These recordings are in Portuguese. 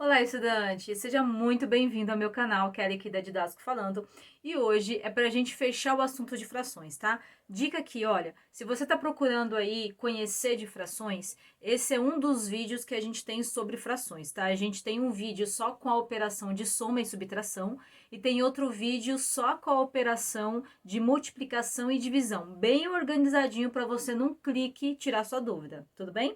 Olá, estudante! Seja muito bem-vindo ao meu canal, Kelly aqui da Didasco falando. E hoje é para a gente fechar o assunto de frações, tá? Dica aqui, olha, se você está procurando aí conhecer de frações, esse é um dos vídeos que a gente tem sobre frações, tá? A gente tem um vídeo só com a operação de soma e subtração e tem outro vídeo só com a operação de multiplicação e divisão, bem organizadinho para você num clique tirar sua dúvida, tudo bem?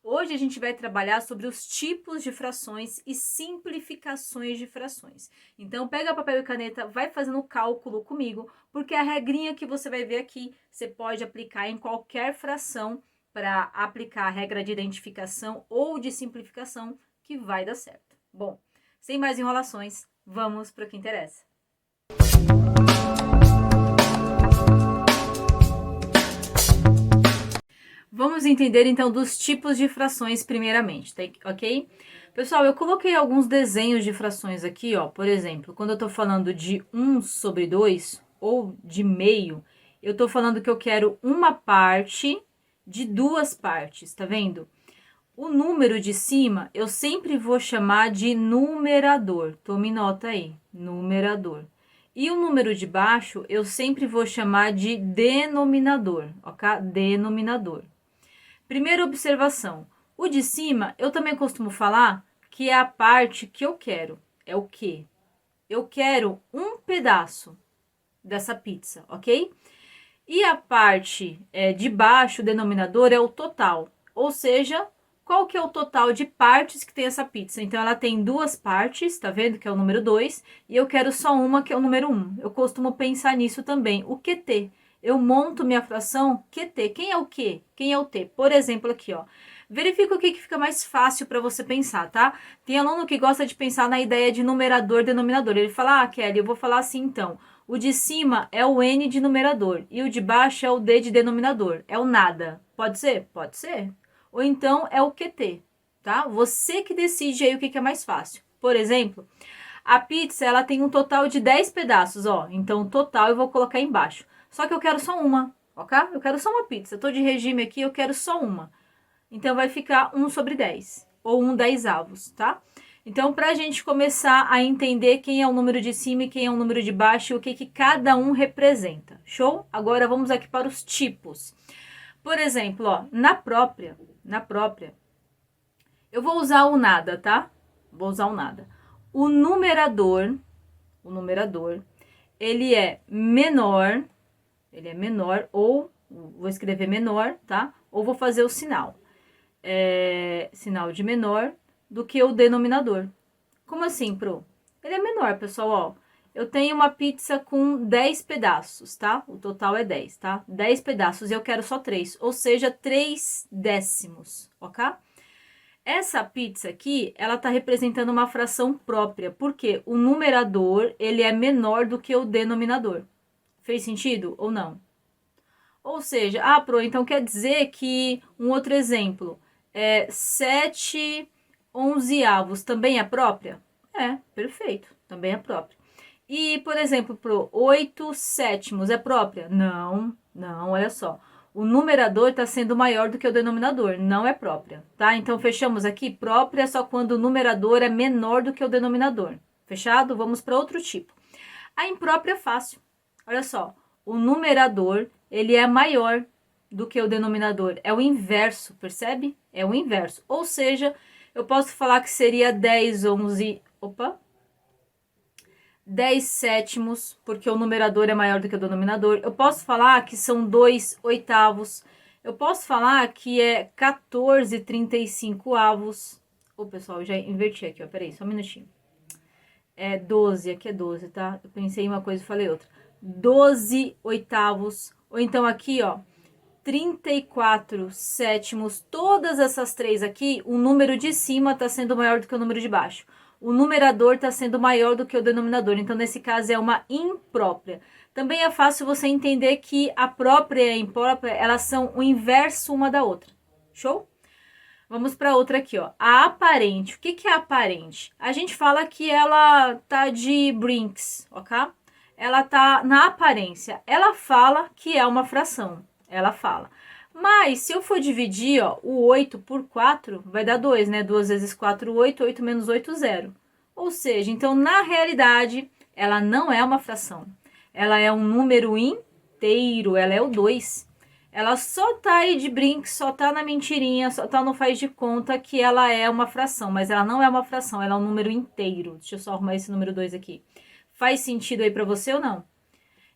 Hoje a gente vai trabalhar sobre os tipos de frações e simplificações de frações. Então, pega papel e caneta, vai fazendo o cálculo comigo, porque a regrinha que você vai ver aqui, você pode aplicar em qualquer fração para aplicar a regra de identificação ou de simplificação, que vai dar certo. Bom, sem mais enrolações, vamos para o que interessa. Vamos entender então dos tipos de frações primeiramente, tá, ok? Pessoal, eu coloquei alguns desenhos de frações aqui, ó. Por exemplo, quando eu tô falando de 1 sobre 2 ou de meio, eu tô falando que eu quero uma parte de duas partes, tá vendo? O número de cima eu sempre vou chamar de numerador. Tome nota aí, numerador. E o número de baixo eu sempre vou chamar de denominador, ok? Denominador. Primeira observação, o de cima eu também costumo falar que é a parte que eu quero. É o quê? Eu quero um pedaço dessa pizza, ok? E a parte de baixo, o denominador, é o total. Ou seja, qual que é o total de partes que tem essa pizza? Então, ela tem duas partes, tá vendo? Que é o número 2. E eu quero só uma, que é o número 1. Eu costumo pensar nisso também. O QT. Eu monto minha fração QT. Quem é o Q? Quem é o T? Por exemplo, aqui, ó. Verifica o que fica mais fácil para você pensar, tá? Tem aluno que gosta de pensar na ideia de numerador, denominador. Ele fala, Kelly, eu vou falar assim então. O de cima é o N de numerador e o de baixo é o D de denominador. É o nada. Pode ser? Pode ser. Ou então é o QT, tá? Você que decide aí o que é mais fácil. Por exemplo, a pizza, ela tem um total de 10 pedaços, ó. Então, o total eu vou colocar embaixo. Só que eu quero só uma, ok? Eu quero só uma pizza. Eu tô de regime aqui, eu quero só uma. Então, vai ficar 1 sobre 10. Ou 1/10, tá? Então, para a gente começar a entender quem é o número de cima e quem é o número de baixo e o que cada um representa. Show? Agora, vamos aqui para os tipos. Por exemplo, ó, na própria, eu vou usar o nada, tá? Vou usar o nada. O numerador, ele é menor, ou, vou escrever menor, tá? Ou vou fazer o sinal. Sinal de menor do que o denominador. Como assim, Pro? Ele é menor, pessoal, ó. Eu tenho uma pizza com 10 pedaços, tá? O total é 10, tá? 10 pedaços e eu quero só 3, ou seja, 3 décimos, ok? Essa pizza aqui, ela tá representando uma fração própria, porque o numerador, ele é menor do que o denominador. Fez sentido ou não? Ou seja, Pro, então quer dizer que, um outro exemplo, 7 onzeavos também é própria? Perfeito, também é própria. E, por exemplo, pro 8 sétimos é própria? Não, olha só. O numerador está sendo maior do que o denominador, não é própria, tá? Então, fechamos aqui, própria é só quando o numerador é menor do que o denominador. Fechado? Vamos para outro tipo. A imprópria é fácil. Olha só, o numerador, ele é maior do que o denominador. É o inverso, percebe? É o inverso. Ou seja, eu posso falar que seria 10, 11... 10 sétimos, porque o numerador é maior do que o denominador. Eu posso falar que são 2 oitavos. Eu posso falar que é 14 35 avos. Pessoal, já inverti aqui, ó. Peraí, só um minutinho. 12, aqui é 12, tá? Eu pensei em uma coisa e falei outra. 12 oitavos. Ou então aqui, ó, 34 sétimos. Todas essas três aqui, o número de cima tá sendo maior do que o número de baixo. O numerador está sendo maior do que o denominador. Então, nesse caso, é uma imprópria. Também é fácil você entender que a própria e a imprópria, elas são o inverso uma da outra. Show? Vamos para outra aqui, ó. A aparente. O que é aparente? A gente fala que ela tá de Brinks, ok? Ela tá na aparência. Ela fala que é uma fração. Ela fala. Mas, se eu for dividir, ó, o 8 por 4, vai dar 2, né? 2 vezes 4, 8, 8 menos 8, 0. Ou seja, então, na realidade, ela não é uma fração. Ela é um número inteiro, ela é o 2. Ela só tá aí de brinco, só tá na mentirinha, só tá no faz de conta que ela é uma fração. Mas ela não é uma fração, ela é um número inteiro. Deixa eu só arrumar esse número 2 aqui. Faz sentido aí pra você ou não?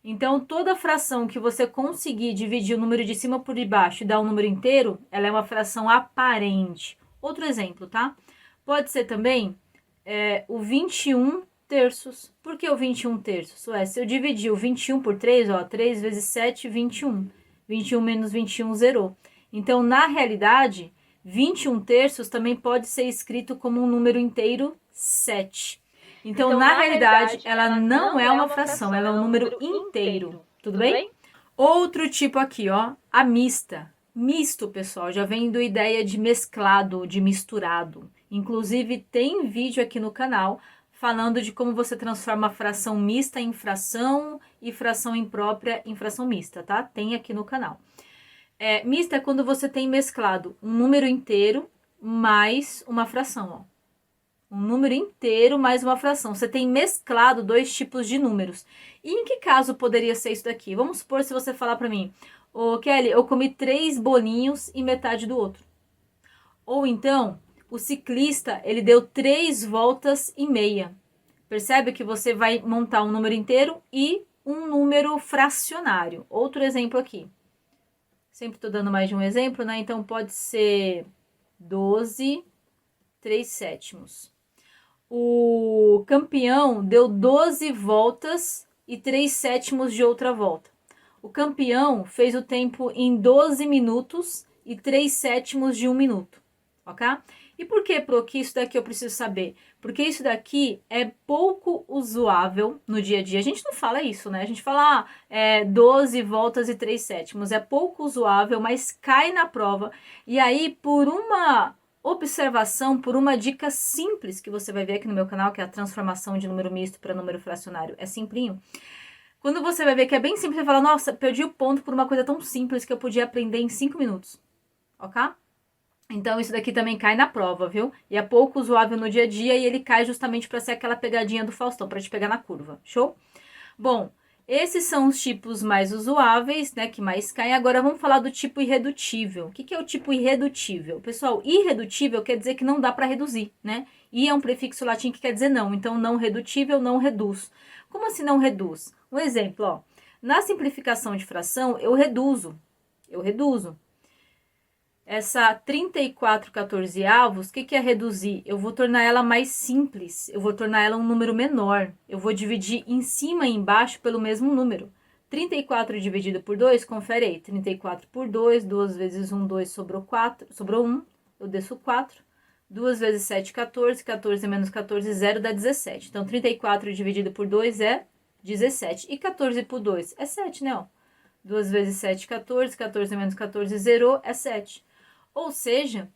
Então, toda fração que você conseguir dividir o número de cima por baixo e dar um número inteiro, ela é uma fração aparente. Outro exemplo, tá? Pode ser também o 21 terços. Por que o 21 terços? Ué, se eu dividir o 21 por 3, ó, 3 vezes 7, 21. 21 menos 21, zerou. Então, na realidade, 21 terços também pode ser escrito como um número inteiro 7. Então, na realidade, ela não é uma fração, ela é um número inteiro. Tudo bem? Outro tipo aqui, ó, a mista. Misto, pessoal, já vem do ideia de mesclado, de misturado. Inclusive, tem vídeo aqui no canal falando de como você transforma a fração mista em fração e fração imprópria em fração mista, tá? Tem aqui no canal. Mista é quando você tem mesclado um número inteiro mais uma fração, ó. Um número inteiro mais uma fração. Você tem mesclado dois tipos de números. E em que caso poderia ser isso daqui? Vamos supor se você falar para mim, ô Kelly, eu comi 3 bolinhos e metade do outro. Ou então, o ciclista, ele deu 3 voltas e meia. Percebe que você vai montar um número inteiro e um número fracionário. Outro exemplo aqui. Sempre estou dando mais de um exemplo, né? Então, pode ser 12, 3 sétimos. O campeão deu 12 voltas e 3 sétimos de outra volta. O campeão fez o tempo em 12 minutos e 3 sétimos de 1 minuto, ok? E por que, Pro, que isso daqui eu preciso saber? Porque isso daqui é pouco usuável no dia a dia. A gente não fala isso, né? A gente fala 12 voltas e 3 sétimos. É pouco usuável, mas cai na prova. E aí, por uma observação, por uma dica simples que você vai ver aqui no meu canal, que é a transformação de número misto para número fracionário, é simplinho. Quando você vai ver que é bem simples, você fala, nossa, perdi o ponto por uma coisa tão simples que eu podia aprender em 5 minutos, ok? Então isso daqui também cai na prova, viu? E é pouco usuável no dia a dia e ele cai justamente para ser aquela pegadinha do Faustão, para te pegar na curva, show? Bom, esses são os tipos mais usuáveis, né, que mais caem. Agora vamos falar do tipo irredutível. O que é o tipo irredutível? Pessoal, irredutível quer dizer que não dá para reduzir, né? E é um prefixo latim que quer dizer não. Então, não redutível, não reduz. Como assim não reduz? Um exemplo, ó. Na simplificação de fração, eu reduzo. Essa 34 14avos, o que é reduzir? Eu vou tornar ela mais simples, eu vou tornar ela um número menor. Eu vou dividir em cima e embaixo pelo mesmo número. 34 dividido por 2, confere aí. 34 por 2, 2 vezes 1, 2, sobrou 4, sobrou 1, eu desço 4. 2 vezes 7, 14, 14 menos 14, 0 dá 17. Então, 34 dividido por 2 é 17. E 14 por 2 é 7, né? Ó. 2 vezes 7, 14, 14 menos 14, 0 é 7. Ou seja,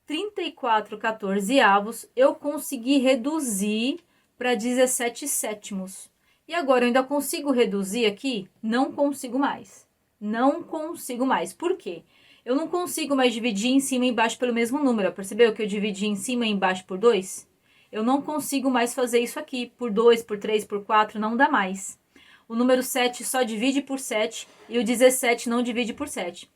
34 14avos eu consegui reduzir para 17 sétimos. E agora eu ainda consigo reduzir aqui? Não consigo mais. Não consigo mais. Por quê? Eu não consigo mais dividir em cima e embaixo pelo mesmo número. Percebeu que eu dividi em cima e embaixo por 2? Eu não consigo mais fazer isso aqui. Por 2, por 3, por 4, não dá mais. O número 7 só divide por 7 e o 17 não divide por 7.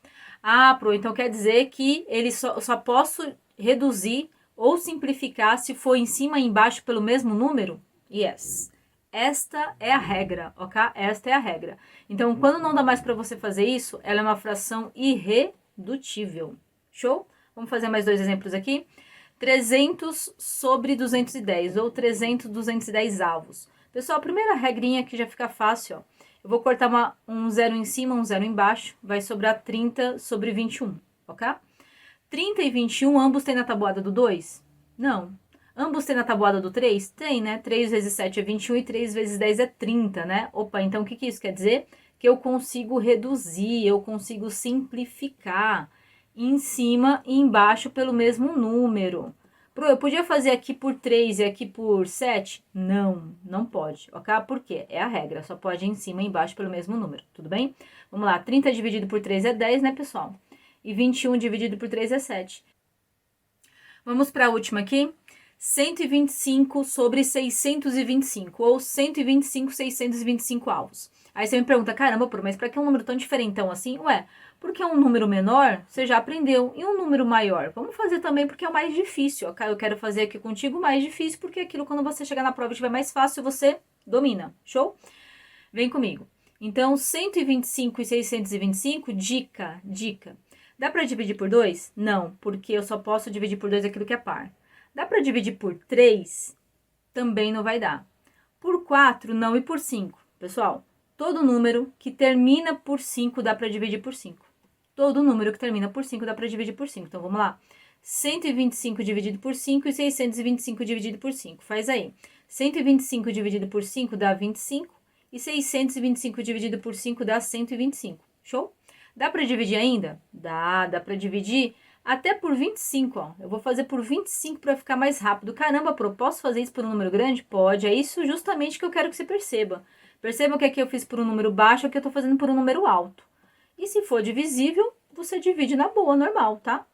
Ah, Pro, então quer dizer que ele só posso reduzir ou simplificar se for em cima e embaixo pelo mesmo número? Yes. Esta é a regra, ok? Esta é a regra. Então, quando não dá mais para você fazer isso, ela é uma fração irredutível. Show? Vamos fazer mais 2 exemplos aqui. 300 sobre 210, ou 300 210avos. Pessoal, a primeira regrinha que já fica fácil, ó. Eu vou cortar um 0 em cima, um 0 embaixo. Vai sobrar 30 sobre 21, ok? 30 e 21, ambos têm na tabuada do 2? Não. Ambos têm na tabuada do 3? Tem, né? 3 vezes 7 é 21 e 3 vezes 10 é 30, né? Opa, então o que isso quer dizer? Que eu consigo reduzir, eu consigo simplificar em cima e embaixo pelo mesmo número. Pro, eu podia fazer aqui por 3 e aqui por 7? Não, não pode, ok? Por quê? É a regra, só pode em cima e embaixo pelo mesmo número, tudo bem? Vamos lá, 30 dividido por 3 é 10, né, pessoal? E 21 dividido por 3 é 7. Vamos para a última aqui. 125 sobre 625, ou 125, 625 avos. Aí você me pergunta, caramba, mas para que um número tão diferentão assim? Ué, porque um número menor, você já aprendeu, e um número maior? Vamos fazer também porque é o mais difícil. Eu quero fazer aqui contigo o mais difícil, porque aquilo quando você chegar na prova estiver mais fácil, você domina. Show? Vem comigo. Então, 125 e 625, dica. Dá para dividir por 2? Não, porque eu só posso dividir por 2 aquilo que é par. Dá para dividir por 3? Também não vai dar. Por 4, não, e por 5. Pessoal, todo número que termina por 5 dá para dividir por 5. Todo número que termina por 5 dá para dividir por 5. Então, vamos lá. 125 dividido por 5 e 625 dividido por 5. Faz aí. 125 dividido por 5 dá 25 e 625 dividido por 5 dá 125. Show? Dá para dividir ainda? Dá para dividir até por 25, ó. Eu vou fazer por 25 para ficar mais rápido. Caramba, posso fazer isso por um número grande? Pode. É isso justamente que eu quero que você perceba. Percebam que aqui eu fiz por um número baixo, aqui eu tô fazendo por um número alto. E se for divisível, você divide na boa, normal, tá?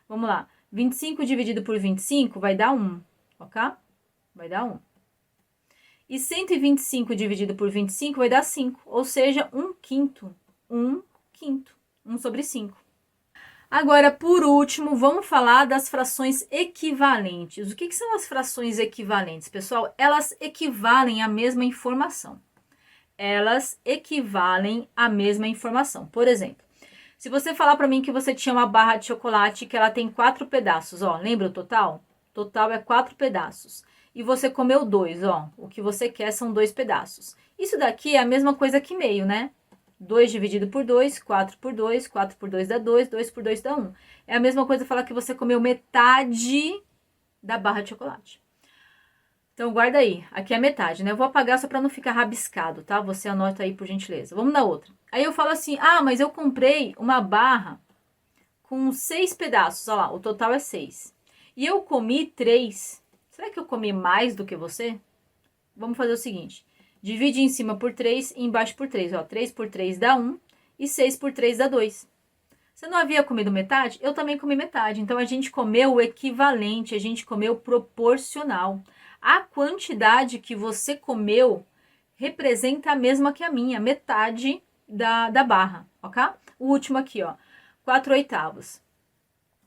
Vamos lá. 25 dividido por 25 vai dar 1, ok? Vai dar 1. E 125 dividido por 25 vai dar 5, ou seja, 1 quinto. 1 quinto. 1 sobre 5. Agora, por último, vamos falar das frações equivalentes. O que são as frações equivalentes, pessoal? Elas equivalem à mesma informação. Elas equivalem à mesma informação. Por exemplo, se você falar para mim que você tinha uma barra de chocolate que ela tem 4 pedaços, ó, lembra o total? Total é 4 pedaços. E você comeu 2, ó, o que você quer são 2 pedaços. Isso daqui é a mesma coisa que meio, né? 2 dividido por 2, 4 por 2, 4 por 2 dá 2, 2 por 2 dá 1. É a mesma coisa falar que você comeu metade da barra de chocolate. Então, guarda aí. Aqui é metade, né? Eu vou apagar só para não ficar rabiscado, tá? Você anota aí, por gentileza. Vamos na outra. Aí eu falo assim, mas eu comprei uma barra com 6 pedaços. Olha lá, o total é 6. E eu comi 3. Será que eu comi mais do que você? Vamos fazer o seguinte. Divide em cima por 3 e embaixo por 3. Ó, 3 por 3 dá 1 e 6 por 3 dá 2. Você não havia comido metade? Eu também comi metade. Então, a gente comeu o equivalente, a gente comeu proporcional. A quantidade que você comeu representa a mesma que a minha, metade da barra, ok? O último aqui, ó, 4 oitavos.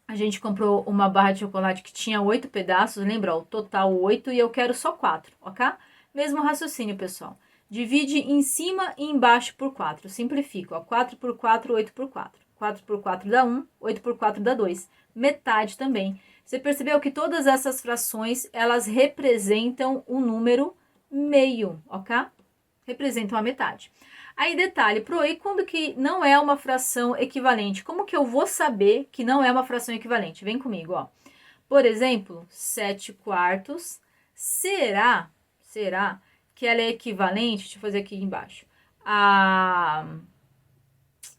A gente comprou uma barra de chocolate que tinha 8 pedaços, lembra? O total 8 e eu quero só 4, ok? Mesmo raciocínio, pessoal. Divide em cima e embaixo por 4. Simplifica, ó. 4 por 4, 8 por 4. 4 por 4 dá 1, 8 por 4 dá 2. Metade também. Você percebeu que todas essas frações, elas representam o número meio, ok? Representam a metade. Aí, detalhe, e quando que não é uma fração equivalente? Como que eu vou saber que não é uma fração equivalente? Vem comigo, ó. Por exemplo, 7 quartos. Será que ela é equivalente? Deixa eu fazer aqui embaixo.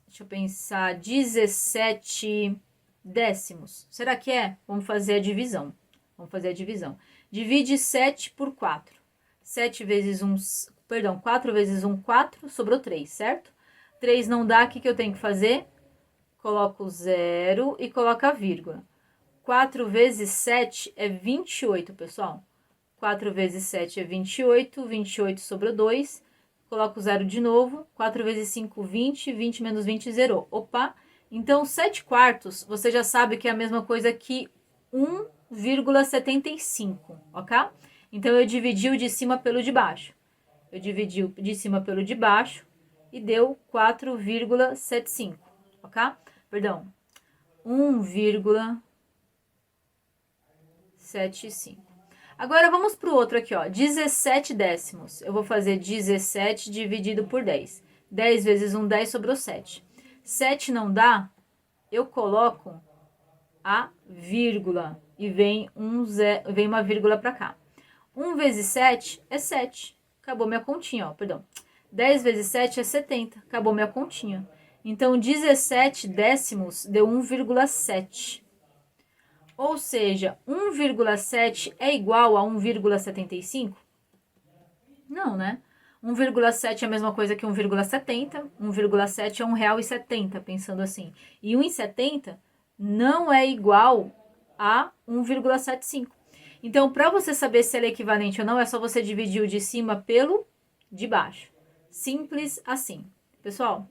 Deixa eu pensar, 17 décimos. Será que é? Vamos fazer a divisão. Divide 7 por 4. 4 vezes 1, 4, sobrou 3, certo? 3 não dá, o que eu tenho que fazer? Coloco 0 e coloco a vírgula. 4 vezes 7 é 28, pessoal. 4 vezes 7 é 28, 28 sobrou 2. Coloco 0 de novo. 4 vezes 5, 20, 20 menos 20, zerou. Opa! Então, 7 quartos, você já sabe que é a mesma coisa que 1,75, ok? Então, eu dividi o de cima pelo de baixo. Eu dividi o de cima pelo de baixo e deu 4,75, ok? Perdão, 1,75. Agora, vamos para o outro aqui, ó, 17 décimos. Eu vou fazer 17 dividido por 10. 10 vezes 1, 10, sobrou 7. 7 não dá, eu coloco a vírgula e vem uma vírgula para cá. 1 vezes 7 é 7. Acabou minha continha, ó, perdão. 10 vezes 7 é 70. Acabou minha continha. Então, 17 décimos deu 1,7. Ou seja, 1,7 é igual a 1,75? Não, né? 1,7 é a mesma coisa que 1,70. 1,7 é R$1,70, pensando assim. E 1,70 não é igual a 1,75. Então, para você saber se ela é equivalente ou não, é só você dividir o de cima pelo de baixo. Simples assim. Pessoal,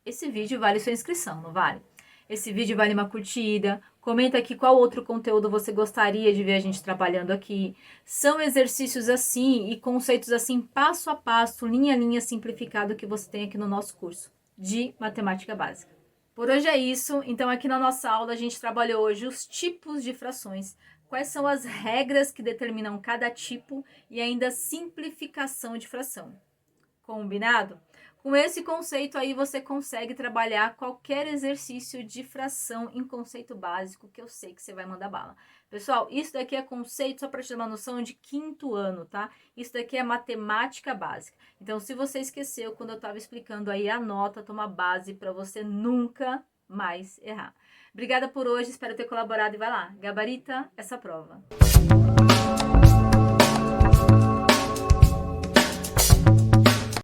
esse vídeo vale sua inscrição, não vale? Esse vídeo vale uma curtida. Comenta aqui qual outro conteúdo você gostaria de ver a gente trabalhando aqui. São exercícios assim e conceitos assim, passo a passo, linha a linha, simplificado, que você tem aqui no nosso curso de matemática básica. Por hoje é isso. Então, aqui na nossa aula, a gente trabalhou hoje os tipos de frações, quais são as regras que determinam cada tipo e ainda a simplificação de fração. Combinado? Com esse conceito aí, você consegue trabalhar qualquer exercício de fração em conceito básico, que eu sei que você vai mandar bala. Pessoal, isso daqui é conceito, só para te dar uma noção, de 5º ano, tá? Isso daqui é matemática básica. Então, se você esqueceu, quando eu estava explicando aí, anota, toma base para você nunca mais errar. Obrigada por hoje, espero ter colaborado e vai lá, gabarita essa prova.